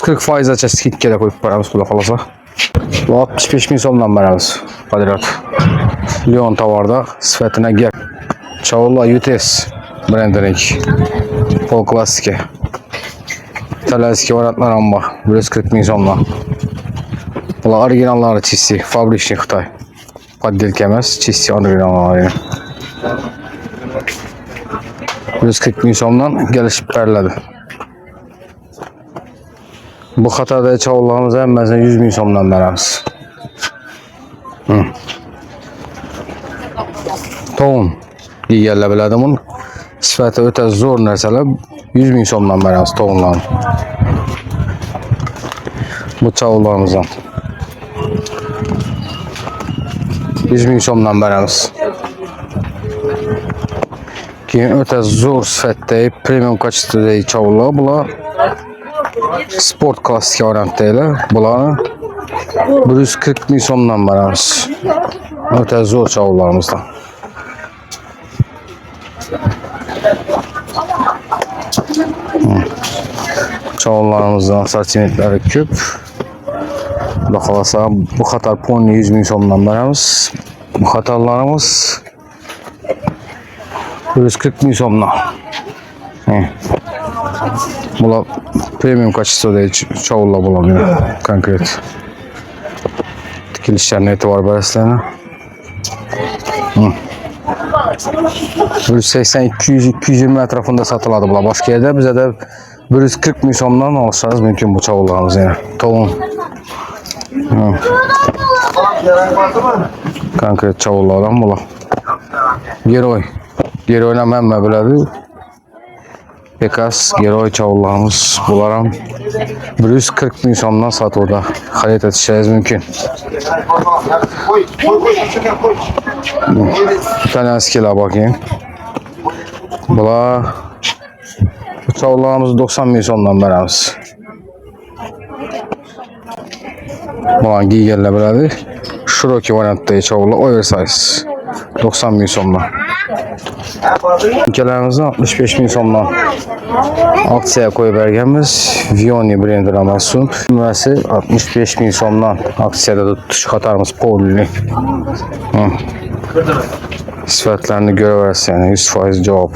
40%'e skidkədə qoyub paramız burada qalasa. 65.000 somdan verəmiz. Kvadrat. Leon tavarda sifətinə gəl. Çavurla UTS brendering. Pol klasiki. İtalyanski varatlar amba. 140.000 somdan. Bunlar orijinalları çizsi. Fabrikli Xitay. Poddelka emas, çizsi orijinalları. 140.000 somdan gəlişib bərlədi. Bu xatada çavurlarımız ən məzən 100.000 somdan verəmiz. Toğun digərlə belədim onun. Sifəti ötə zor nəsələ 100.000 somdan verəmiz toğunların. Bu çavurlarımızdan 100.000 somdan verəmiz. Keyin ötə zor sifətdə premium kaçıda çavurlar. Bunlar sport klasik variantıyla. Bunlar 140.000 somdan verəmiz. Ötə zor çavurlarımızdan. Çavurlarımızdan santimetrləri küp. Baxalasa bu xatar pony 100.000 somdan verəmiz. Bu xatarlarımız 140.000 somdan. Bunlar premium kaçıda çavurlar bulamıyor konkret. Dikilişlerine etibar bərislerine. 180-220 ətrafında satıladı bunlar. Başka yerde bize de 140.000 somdan alırsanız mümkün bu çavurlarımız yani. Toğun. Konkret çavurlardan bunlar. Geroy. Geroyla məmmə belədir. Pekas, Geroy çavurlarımız bunlara 140.000 somdan satıldı. Xalit etişiniz mümkün. İtalyanskiler bakayım. Bunlar çavurlarımız 90.000 somdan verəmiz. Bunlar giygerlə belədir. Şiroki variantda çavurlar oversize 90.000 somdan. Ülkələrimizdən 65.000 somdan aksiyaya koyub ərgəmiz Vioni brendi Ramasun. Nüməsi 65.000 somdan aksiyada tutuş xatarımız Polli. Sifətlərini görə versən 100% cavab.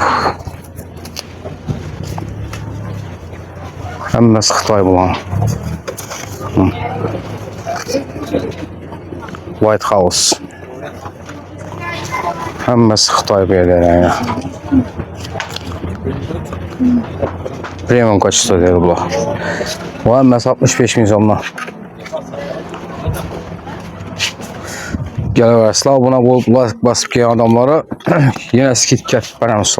Həmməsi Xitay bulan. White House. Həmməsi Xitay beylərə. Premium kaçıda deyil bu. Bu həmməsi 65.000 somdan. Gələ verəslər. Buna basıb ki adamlara yenə skidkət verəmiz.